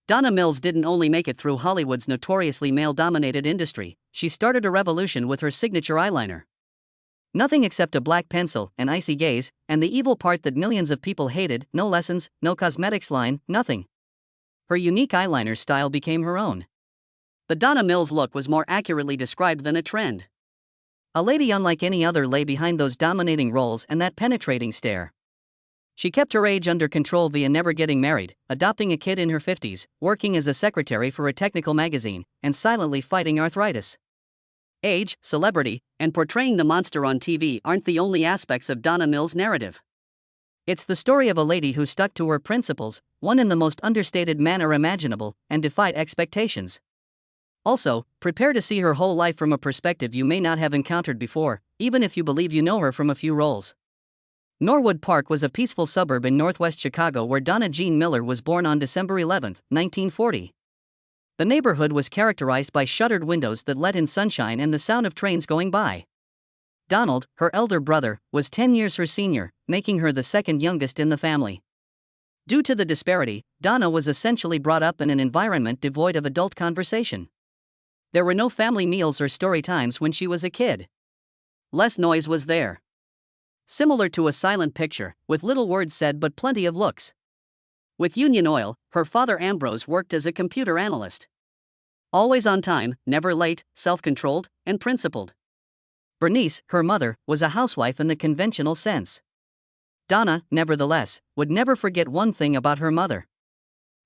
Donna Mills didn't only make it through Hollywood's notoriously male-dominated industry, she started a revolution with her signature eyeliner. Nothing except a black pencil, an icy gaze, and the evil part that millions of people hated, no lessons, no cosmetics line, nothing. Her unique eyeliner style became her own. The Donna Mills look was more accurately described than a trend. A lady unlike any other lay behind those dominating roles and that penetrating stare. She kept her age under control via never getting married, adopting a kid in her 50s, working as a secretary for a technical magazine, and silently fighting arthritis. Age, celebrity, and portraying the monster on TV aren't the only aspects of Donna Mills' narrative. It's the story of a lady who stuck to her principles, won in the most understated manner imaginable, and defied expectations. Also, prepare to see her whole life from a perspective you may not have encountered before, even if you believe you know her from a few roles. Norwood Park was a peaceful suburb in northwest Chicago where Donna Jean Miller was born on December 11, 1940. The neighborhood was characterized by shuttered windows that let in sunshine and the sound of trains going by. Donald, her elder brother, was 10 years her senior, making her the second youngest in the family. Due to the disparity, Donna was essentially brought up in an environment devoid of adult conversation. There were no family meals or story times when she was a kid. Less noise was there. Similar to a silent picture, with little words said but plenty of looks. With Union Oil, her father Ambrose worked as a computer analyst. Always on time, never late, self-controlled, and principled. Bernice, her mother, was a housewife in the conventional sense. Donna, nevertheless, would never forget one thing about her mother.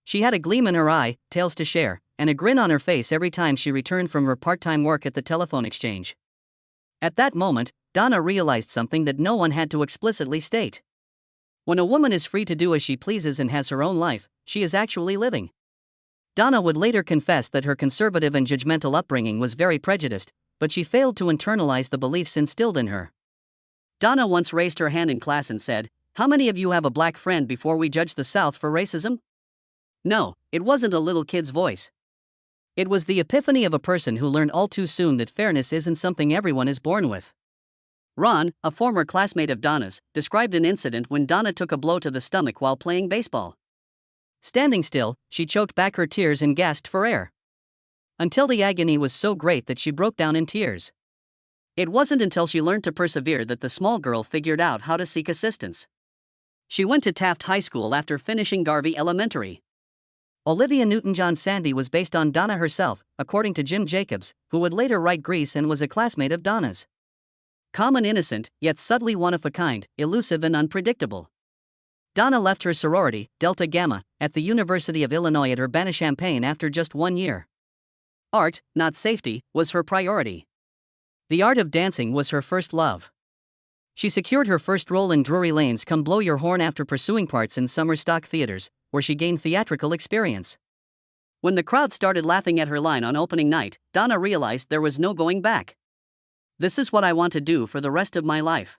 She had a gleam in her eye, tales to share, and a grin on her face every time she returned from her part-time work at the telephone exchange. At that moment, Donna realized something that no one had to explicitly state. When a woman is free to do as she pleases and has her own life, she is actually living. Donna would later confess that her conservative and judgmental upbringing was very prejudiced, but she failed to internalize the beliefs instilled in her. Donna once raised her hand in class and said, "How many of you have a black friend before we judge the South for racism?" No, it wasn't a little kid's voice. It was the epiphany of a person who learned all too soon that fairness isn't something everyone is born with. Ron, a former classmate of Donna's, described an incident when Donna took a blow to the stomach while playing baseball. Standing still, she choked back her tears and gasped for air. Until the agony was so great that she broke down in tears. It wasn't until she learned to persevere that the small girl figured out how to seek assistance. She went to Taft High School after finishing Garvey Elementary. Olivia Newton-John Sandy was based on Donna herself, according to Jim Jacobs, who would later write Grease and was a classmate of Donna's. Calm, innocent, yet subtly one of a kind, elusive and unpredictable. Donna left her sorority, Delta Gamma, at the University of Illinois at Urbana-Champaign after just 1 year. Art, not safety, was her priority. The art of dancing was her first love. She secured her first role in Drury Lane's Come Blow Your Horn after pursuing parts in summer stock theaters, where she gained theatrical experience. When the crowd started laughing at her line on opening night, Donna realized there was no going back. "This is what I want to do for the rest of my life."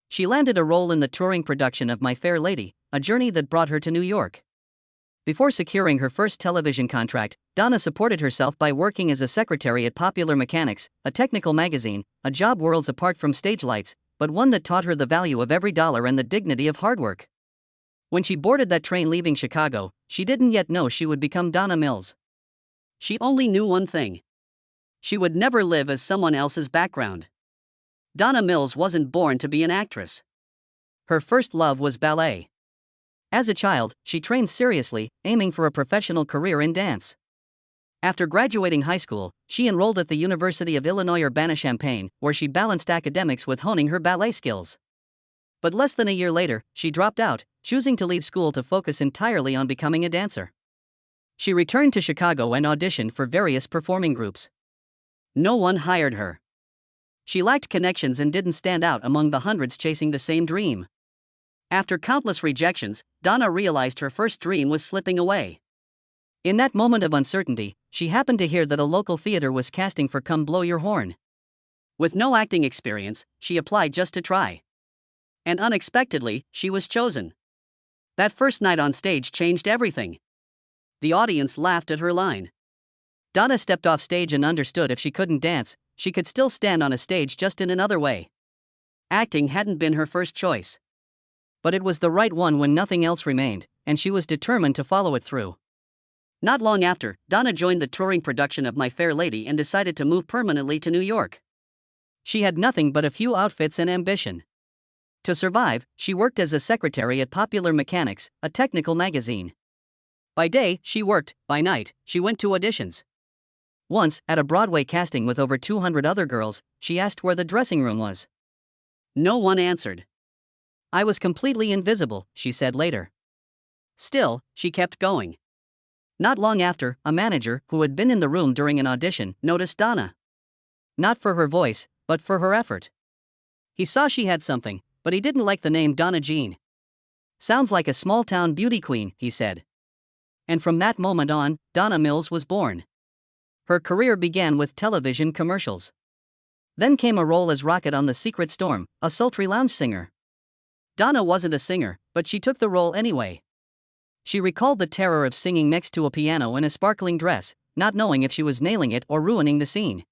She landed a role in the touring production of My Fair Lady, a journey that brought her to New York. Before securing her first television contract, Donna supported herself by working as a secretary at Popular Mechanics, a technical magazine, a job worlds apart from stage lights, but one that taught her the value of every dollar and the dignity of hard work. When she boarded that train leaving Chicago, she didn't yet know she would become Donna Mills. She only knew one thing. She would never live as someone else's background. Donna Mills wasn't born to be an actress. Her first love was ballet. As a child, she trained seriously, aiming for a professional career in dance. After graduating high school, she enrolled at the University of Illinois Urbana-Champaign, where she balanced academics with honing her ballet skills. But less than a year later, she dropped out, choosing to leave school to focus entirely on becoming a dancer. She returned to Chicago and auditioned for various performing groups. No one hired her. She lacked connections and didn't stand out among the hundreds chasing the same dream. After countless rejections, Donna realized her first dream was slipping away. In that moment of uncertainty, she happened to hear that a local theater was casting for Come Blow Your Horn. With no acting experience, she applied just to try. And unexpectedly, she was chosen. That first night on stage changed everything. The audience laughed at her line. Donna stepped off stage and understood if she couldn't dance, she could still stand on a stage just in another way. Acting hadn't been her first choice. But it was the right one when nothing else remained, and she was determined to follow it through. Not long after, Donna joined the touring production of My Fair Lady and decided to move permanently to New York. She had nothing but a few outfits and ambition. To survive, she worked as a secretary at Popular Mechanics, a technical magazine. By day, she worked; by night, she went to auditions. Once, at a Broadway casting with over 200 other girls, she asked where the dressing room was. No one answered. I was completely invisible, she said later. Still, she kept going. Not long after, a manager, who had been in the room during an audition, noticed Donna. Not for her voice, but for her effort. He saw she had something, but he didn't like the name Donna Jean. Sounds like a small-town beauty queen, he said. And from that moment on, Donna Mills was born. Her career began with television commercials. Then came a role as Rocket on The Secret Storm, a sultry lounge singer. Donna wasn't a singer, but she took the role anyway. She recalled the terror of singing next to a piano in a sparkling dress, not knowing if she was nailing it or ruining the scene.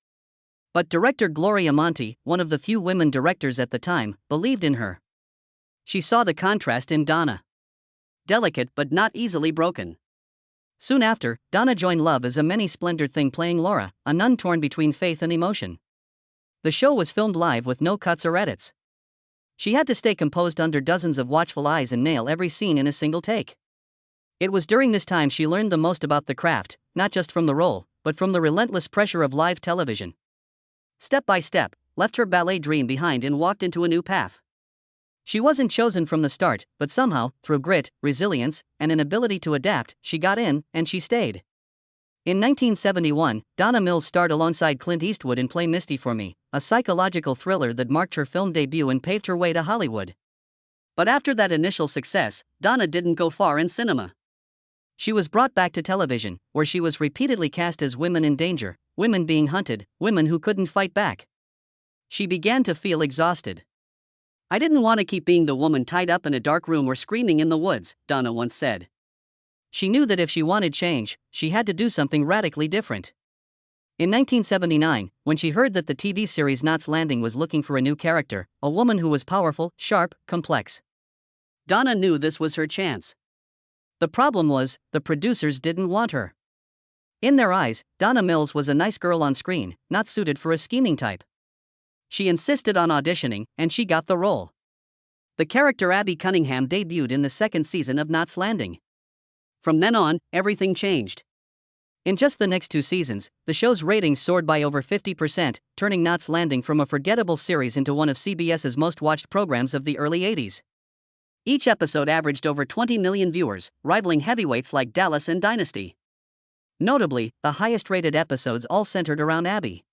But director Gloria Monty, one of the few women directors at the time, believed in her. She saw the contrast in Donna. Delicate but not easily broken. Soon after, Donna joined Love Is a Many-Splendored Thing, playing Laura, a nun torn between faith and emotion. The show was filmed live with no cuts or edits. She had to stay composed under dozens of watchful eyes and nail every scene in a single take. It was during this time she learned the most about the craft, not just from the role, but from the relentless pressure of live television. Step by step, left her ballet dream behind and walked into a new path. She wasn't chosen from the start, but somehow, through grit, resilience, and an ability to adapt, she got in, and she stayed. In 1971, Donna Mills starred alongside Clint Eastwood in Play Misty for Me, a psychological thriller that marked her film debut and paved her way to Hollywood. But after that initial success, Donna didn't go far in cinema. She was brought back to television, where she was repeatedly cast as women in danger, women being hunted, women who couldn't fight back. She began to feel exhausted. I didn't want to keep being the woman tied up in a dark room or screaming in the woods, Donna once said. She knew that if she wanted change, she had to do something radically different. In 1979, when she heard that the TV series Knots Landing was looking for a new character, a woman who was powerful, sharp, complex, Donna knew this was her chance. The problem was, the producers didn't want her. In their eyes, Donna Mills was a nice girl on screen, not suited for a scheming type. She insisted on auditioning, and she got the role. The character Abby Cunningham debuted in the second season of Knots Landing. From then on, everything changed. In just the next 2 seasons, the show's ratings soared by over 50%, turning Knots Landing from a forgettable series into one of CBS's most-watched programs of the early 80s. Each episode averaged over 20 million viewers, rivaling heavyweights like Dallas and Dynasty. Notably, the highest-rated episodes all centered around Abby.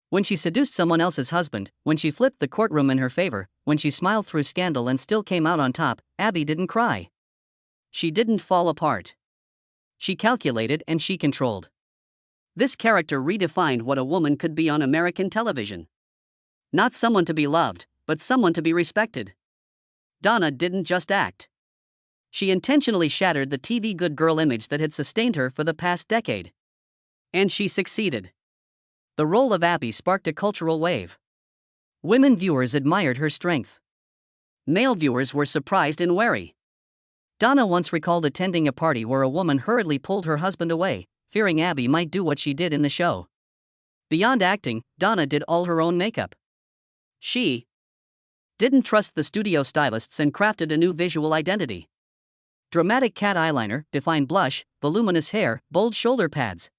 When she seduced someone else's husband, when she flipped the courtroom in her favor, when she smiled through scandal and still came out on top, Abby didn't cry. She didn't fall apart. She calculated and she controlled. This character redefined what a woman could be on American television. Not someone to be loved, but someone to be respected. Donna didn't just act. She intentionally shattered the TV good girl image that had sustained her for the past decade. And she succeeded. The role of Abby sparked a cultural wave. Women viewers admired her strength. Male viewers were surprised and wary. Donna once recalled attending a party where a woman hurriedly pulled her husband away, fearing Abby might do what she did in the show. Beyond acting, Donna did all her own makeup. She didn't trust the studio stylists and crafted a new visual identity. Dramatic cat eyeliner, defined blush, voluminous hair, bold shoulder pads.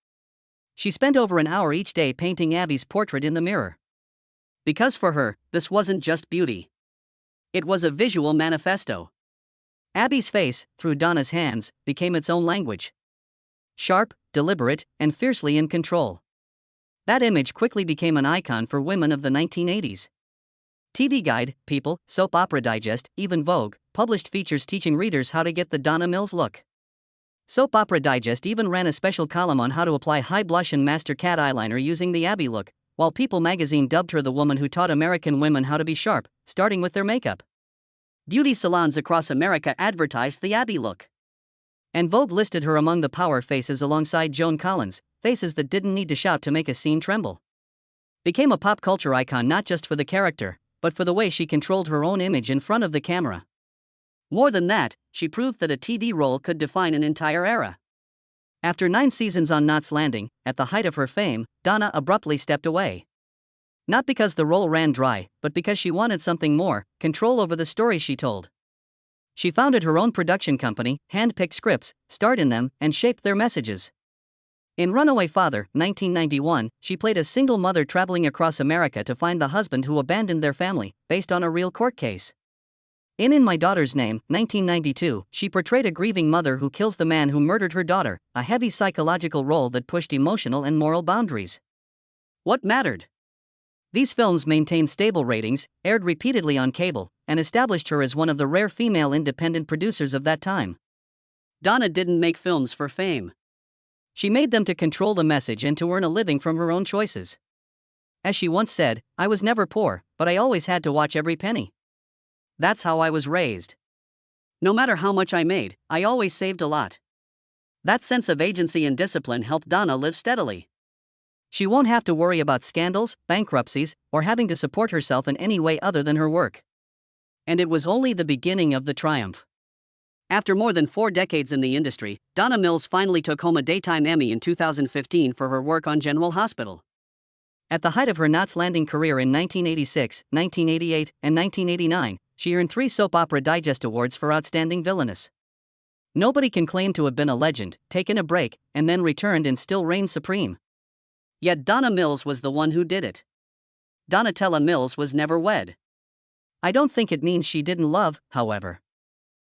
She spent over an hour each day painting Abby's portrait in the mirror. Because for her, this wasn't just beauty. It was a visual manifesto. Abby's face, through Donna's hands, became its own language. Sharp, deliberate, and fiercely in control. That image quickly became an icon for women of the 1980s. TV Guide, People, Soap Opera Digest, even Vogue, published features teaching readers how to get the Donna Mills look. Soap Opera Digest even ran a special column on how to apply high blush and master cat eyeliner using the Abby look, while People magazine dubbed her the woman who taught American women how to be sharp, starting with their makeup. Beauty salons across America advertised the Abby look. And Vogue listed her among the power faces alongside Joan Collins, faces that didn't need to shout to make a scene tremble. Became a pop culture icon not just for the character, but for the way she controlled her own image in front of the camera. More than that, she proved that a TV role could define an entire era. After 9 seasons on Knots Landing, at the height of her fame, Donna abruptly stepped away. Not because the role ran dry, but because she wanted something more: control over the stories she told. She founded her own production company, handpicked scripts, starred in them, and shaped their messages. In Runaway Father, 1991, she played a single mother traveling across America to find the husband who abandoned their family, based on a real court case. In My Daughter's Name, 1992, she portrayed a grieving mother who kills the man who murdered her daughter, a heavy psychological role that pushed emotional and moral boundaries. What mattered? These films maintained stable ratings, aired repeatedly on cable, and established her as one of the rare female independent producers of that time. Donna didn't make films for fame. She made them to control the message and to earn a living from her own choices. As she once said, "I was never poor, but I always had to watch every penny. That's how I was raised. No matter how much I made, I always saved a lot." That sense of agency and discipline helped Donna live steadily. She won't have to worry about scandals, bankruptcies, or having to support herself in any way other than her work. And it was only the beginning of the triumph. After more than 4 decades in the industry, Donna Mills finally took home a Daytime Emmy in 2015 for her work on General Hospital. At the height of her Knots Landing career in 1986, 1988, and 1989, she earned 3 Soap Opera Digest Awards for Outstanding Villainess. Nobody can claim to have been a legend, taken a break, and then returned and still reign supreme. Yet Donna Mills was the one who did it. Donatella Mills was never wed. I don't think it means she didn't love, however.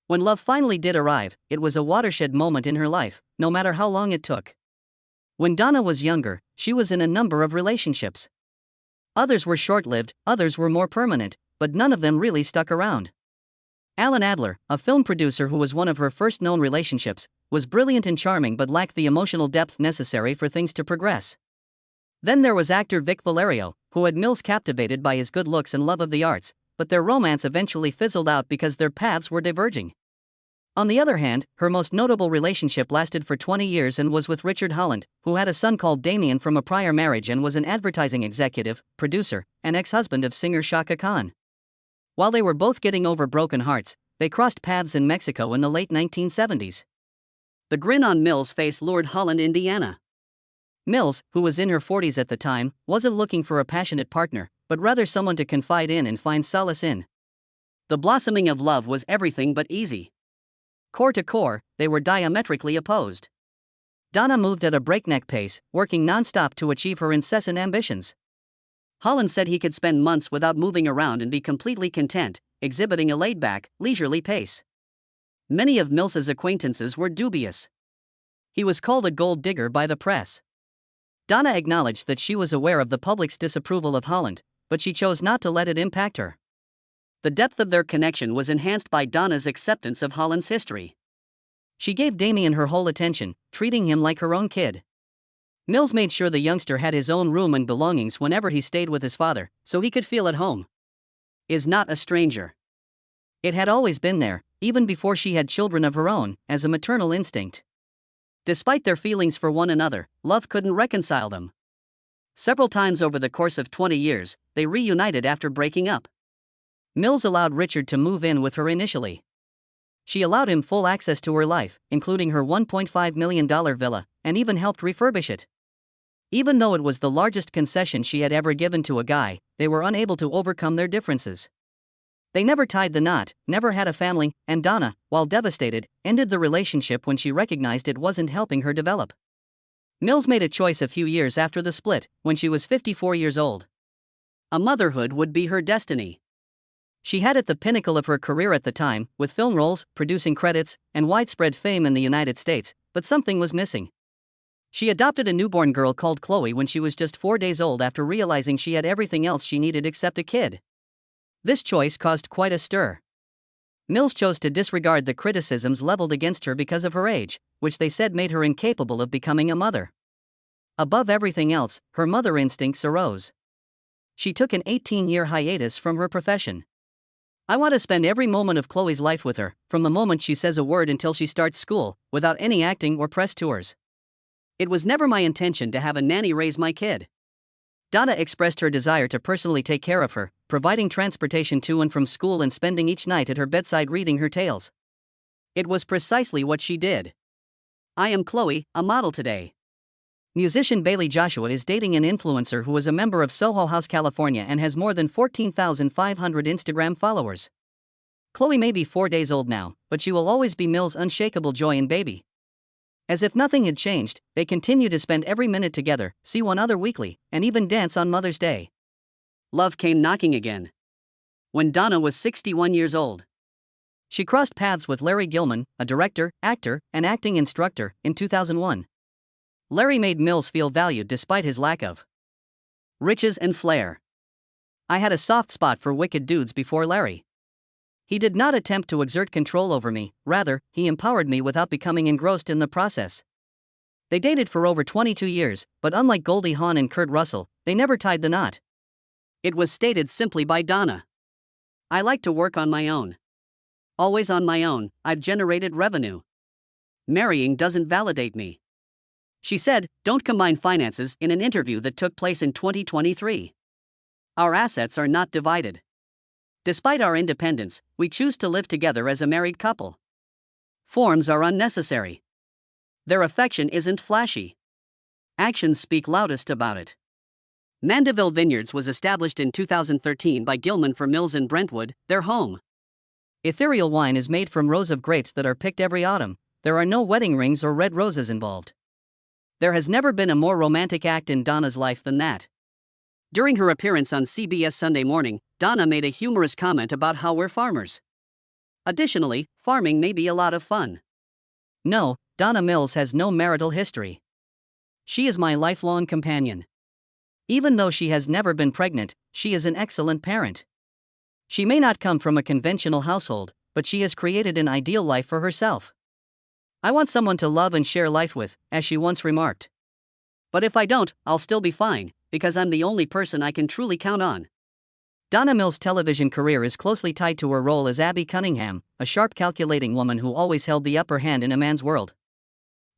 When love finally did arrive, it was a watershed moment in her life, no matter how long it took. When Donna was younger, she was in a number of relationships. Others were short-lived, others were more permanent, but none of them really stuck around. Alan Adler, a film producer who was one of her first known relationships, was brilliant and charming but lacked the emotional depth necessary for things to progress. Then there was actor Vic Valerio, who had Mills captivated by his good looks and love of the arts, but their romance eventually fizzled out because their paths were diverging. On the other hand, her most notable relationship lasted for 20 years and was with Richard Holland, who had a son called Damien from a prior marriage and was an advertising executive, producer, and ex-husband of singer Chaka Khan. While they were both getting over broken hearts, they crossed paths in Mexico in the late 1970s. The grin on Mills' face lured Holland, Indiana. Mills, who was in her 40s at the time, wasn't looking for a passionate partner, but rather someone to confide in and find solace in. The blossoming of love was everything but easy. Core to core, they were diametrically opposed. Donna moved at a breakneck pace, working non-stop to achieve her incessant ambitions. Holland said he could spend months without moving around and be completely content, exhibiting a laid-back, leisurely pace. Many of Mills's acquaintances were dubious. He was called a gold digger by the press. Donna acknowledged that she was aware of the public's disapproval of Holland, but she chose not to let it impact her. The depth of their connection was enhanced by Donna's acceptance of Holland's history. She gave Damien her whole attention, treating him like her own kid. Mills made sure the youngster had his own room and belongings whenever he stayed with his father, so he could feel at home. Is not a stranger. It had always been there, even before she had children of her own, as a maternal instinct. Despite their feelings for one another, love couldn't reconcile them. Several times over the course of 20 years, they reunited after breaking up. Mills allowed Richard to move in with her initially. She allowed him full access to her life, including her $1.5 million villa, and even helped refurbish it. Even though it was the largest concession she had ever given to a guy, they were unable to overcome their differences. They never tied the knot, never had a family, and Donna, while devastated, ended the relationship when she recognized it wasn't helping her develop. Mills made a choice a few years after the split, when she was 54 years old. A motherhood would be her destiny. She had at the pinnacle of her career at the time, with film roles, producing credits, and widespread fame in the United States, but something was missing. She adopted a newborn girl called Chloe when she was just 4 days old after realizing she had everything else she needed except a kid. This choice caused quite a stir. Mills chose to disregard the criticisms leveled against her because of her age, which they said made her incapable of becoming a mother. Above everything else, her mother instincts arose. She took an 18-year hiatus from her profession. "I want to spend every moment of Chloe's life with her, from the moment she says a word until she starts school, without any acting or press tours. It was never my intention to have a nanny raise my kid." Donna expressed her desire to personally take care of her, providing transportation to and from school and spending each night at her bedside reading her tales. It was precisely what she did. I am Chloe, a model today. Musician Bailey Joshua is dating an influencer who is a member of Soho House, California and has more than 14,500 Instagram followers. Chloe may be 4 days old now, but she will always be Mills' unshakable joy and baby. As if nothing had changed, they continue to spend every minute together, see one another weekly, and even dance on Mother's Day. Love came knocking again when Donna was 61 years old. She crossed paths with Larry Gilman, a director, actor, and acting instructor, in 2001. Larry made Mills feel valued despite his lack of riches and flair. I had a soft spot for wicked dudes before Larry. He did not attempt to exert control over me, rather, he empowered me without becoming engrossed in the process. They dated for over 22 years, but unlike Goldie Hawn and Kurt Russell, they never tied the knot. It was stated simply by Donna. I like to work on my own. Always on my own, I've generated revenue. Marrying doesn't validate me. She said, don't combine finances, in an interview that took place in 2023. Our assets are not divided. Despite our independence, we choose to live together as a married couple. Forms are unnecessary. Their affection isn't flashy. Actions speak loudest about it. Mandeville Vineyards was established in 2013 by Gilman for Mills in Brentwood, their home. Ethereal wine is made from rows of grapes that are picked every autumn. There are no wedding rings or red roses involved. There has never been a more romantic act in Donna's life than that. During her appearance on CBS Sunday Morning, Donna made a humorous comment about how we're farmers. Additionally, farming may be a lot of fun. No, Donna Mills has no marital history. She is my lifelong companion. Even though she has never been pregnant, she is an excellent parent. She may not come from a conventional household, but she has created an ideal life for herself. I want someone to love and share life with, as she once remarked. But if I don't, I'll still be fine, because I'm the only person I can truly count on. Donna Mills' television career is closely tied to her role as Abby Cunningham, a sharp, calculating woman who always held the upper hand in a man's world.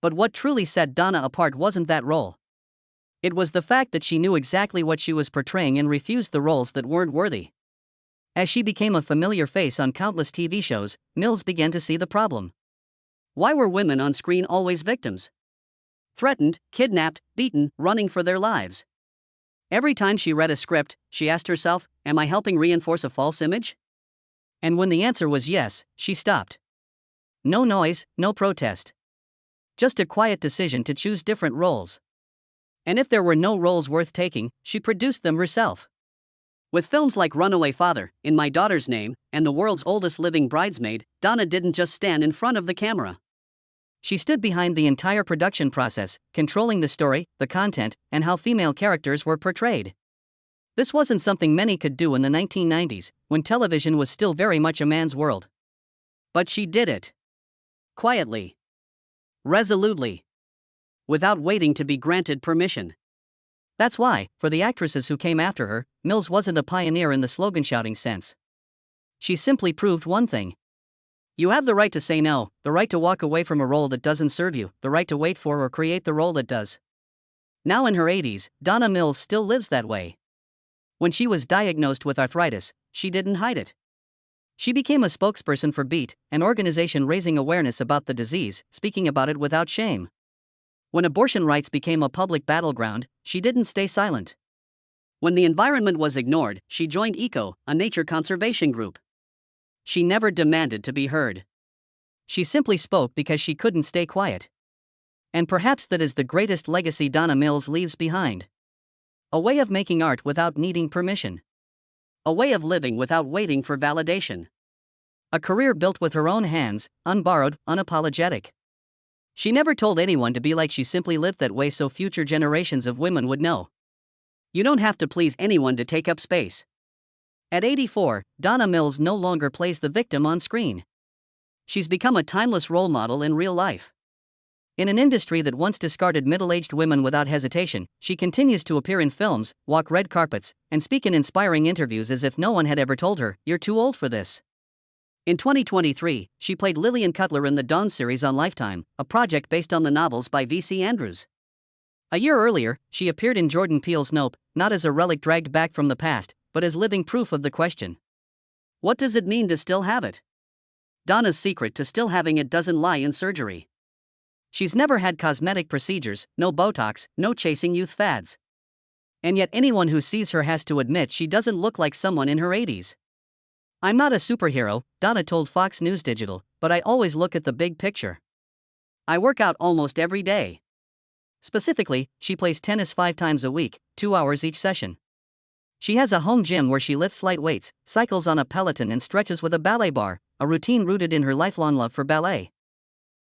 But what truly set Donna apart wasn't that role. It was the fact that she knew exactly what she was portraying and refused the roles that weren't worthy. As she became a familiar face on countless TV shows, Mills began to see the problem. Why were women on screen always victims? Threatened, kidnapped, beaten, running for their lives. Every time she read a script, she asked herself, am I helping reinforce a false image? And when the answer was yes, she stopped. No noise, no protest. Just a quiet decision to choose different roles. And if there were no roles worth taking, she produced them herself. With films like Runaway Father, In My Daughter's Name, and The World's Oldest Living Bridesmaid, Donna didn't just stand in front of the camera. She stood behind the entire production process, controlling the story, the content, and how female characters were portrayed. This wasn't something many could do in the 1990s, when television was still very much a man's world. But she did it. Quietly. Resolutely. Without waiting to be granted permission. That's why, for the actresses who came after her, Mills wasn't a pioneer in the slogan-shouting sense. She simply proved one thing. You have the right to say no, the right to walk away from a role that doesn't serve you, the right to wait for or create the role that does. Now in her 80s, Donna Mills still lives that way. When she was diagnosed with arthritis, she didn't hide it. She became a spokesperson for BEAT, an organization raising awareness about the disease, speaking about it without shame. When abortion rights became a public battleground, she didn't stay silent. When the environment was ignored, she joined ECO, a nature conservation group. She never demanded to be heard. She simply spoke because she couldn't stay quiet. And perhaps that is the greatest legacy Donna Mills leaves behind. A way of making art without needing permission. A way of living without waiting for validation. A career built with her own hands, unborrowed, unapologetic. She never told anyone to be like she simply lived that way so future generations of women would know. You don't have to please anyone to take up space. At 84, Donna Mills no longer plays the victim on screen. She's become a timeless role model in real life. In an industry that once discarded middle-aged women without hesitation, she continues to appear in films, walk red carpets, and speak in inspiring interviews as if no one had ever told her, "You're too old for this." In 2023, she played Lillian Cutler in the Dawn series on Lifetime, a project based on the novels by V.C. Andrews. A year earlier, she appeared in Jordan Peele's Nope, not as a relic dragged back from the past, but as living proof of the question. What does it mean to still have it? Donna's secret to still having it doesn't lie in surgery. She's never had cosmetic procedures, no Botox, no chasing youth fads. And yet anyone who sees her has to admit she doesn't look like someone in her 80s. "I'm not a superhero," Donna told Fox News Digital, "but I always look at the big picture. I work out almost every day." Specifically, she plays tennis 5 times a week, 2 hours each session. She has a home gym where she lifts light weights, cycles on a Peloton and stretches with a ballet bar, a routine rooted in her lifelong love for ballet.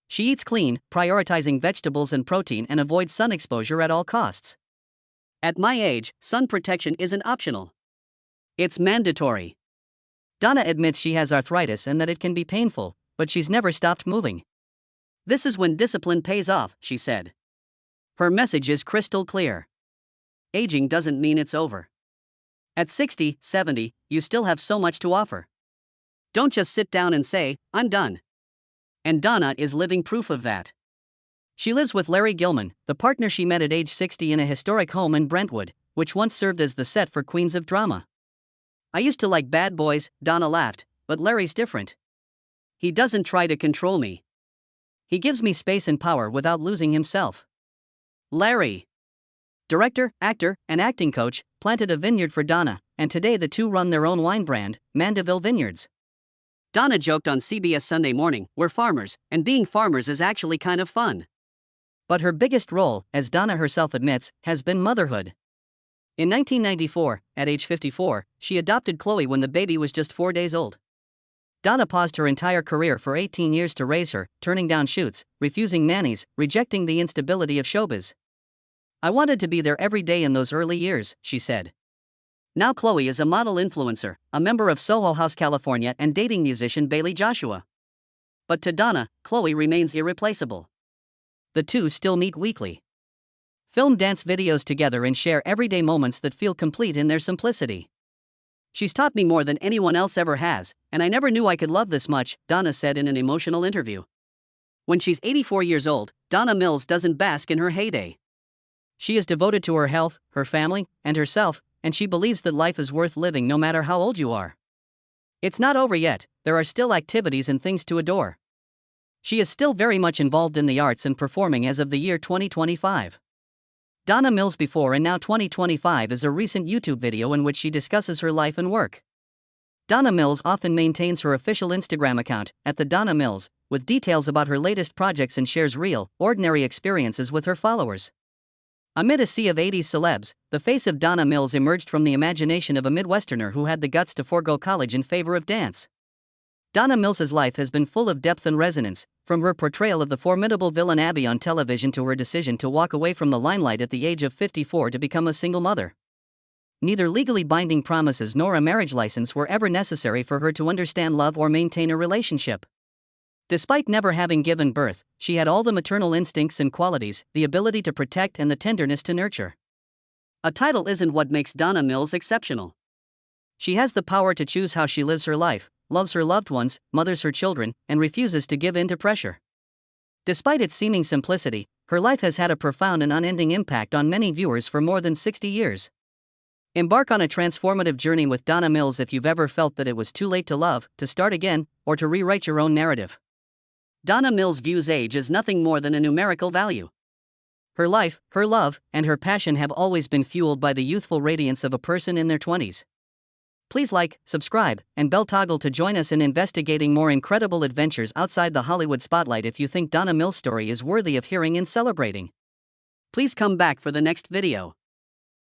She eats clean, prioritizing vegetables and protein, and avoids sun exposure at all costs. "At my age, sun protection isn't optional. It's mandatory." Donna admits she has arthritis and that it can be painful, but she's never stopped moving. "This is when discipline pays off," she said. Her message is crystal clear. Aging doesn't mean it's over. At 60, 70, you still have so much to offer. Don't just sit down and say, "I'm done." And Donna is living proof of that. She lives with Larry Gilman, the partner she met at age 60 in a historic home in Brentwood, which once served as the set for Queens of Drama. "I used to like bad boys," Donna laughed, "but Larry's different. He doesn't try to control me. He gives me space and power without losing himself." Larry, director, actor, and acting coach, planted a vineyard for Donna, and today the two run their own wine brand, Mandeville Vineyards. Donna joked on CBS Sunday Morning, "We're farmers, and being farmers is actually kind of fun." But her biggest role, as Donna herself admits, has been motherhood. In 1994, at age 54, she adopted Chloe when the baby was just 4 days old. Donna paused her entire career for 18 years to raise her, turning down shoots, refusing nannies, rejecting the instability of showbiz. "I wanted to be there every day in those early years," she said. Now Chloe is a model influencer, a member of Soho House California, and dating musician Bailey Joshua. But to Donna, Chloe remains irreplaceable. The two still meet weekly, film dance videos together, and share everyday moments that feel complete in their simplicity. "She's taught me more than anyone else ever has, and I never knew I could love this much," Donna said in an emotional interview. When she's 84 years old, Donna Mills doesn't bask in her heyday. She is devoted to her health, her family, and herself, and she believes that life is worth living no matter how old you are. It's not over yet, there are still activities and things to adore. She is still very much involved in the arts and performing as of the year 2025. Donna Mills Before and Now 2025 is a recent YouTube video in which she discusses her life and work. Donna Mills often maintains her official Instagram account, @the_Donna_Mills, with details about her latest projects and shares real, ordinary experiences with her followers. Amid a sea of 80s celebs, the face of Donna Mills emerged from the imagination of a Midwesterner who had the guts to forego college in favor of dance. Donna Mills's life has been full of depth and resonance, from her portrayal of the formidable villain Abby on television to her decision to walk away from the limelight at the age of 54 to become a single mother. Neither legally binding promises nor a marriage license were ever necessary for her to understand love or maintain a relationship. Despite never having given birth, she had all the maternal instincts and qualities, the ability to protect and the tenderness to nurture. A title isn't what makes Donna Mills exceptional. She has the power to choose how she lives her life, loves her loved ones, mothers her children, and refuses to give in to pressure. Despite its seeming simplicity, her life has had a profound and unending impact on many viewers for more than 60 years. Embark on a transformative journey with Donna Mills if you've ever felt that it was too late to love, to start again, or to rewrite your own narrative. Donna Mills views age as nothing more than a numerical value. Her life, her love, and her passion have always been fueled by the youthful radiance of a person in their 20s. Please like, subscribe, and bell toggle to join us in investigating more incredible adventures outside the Hollywood spotlight if you think Donna Mills' story is worthy of hearing and celebrating. Please come back for the next video.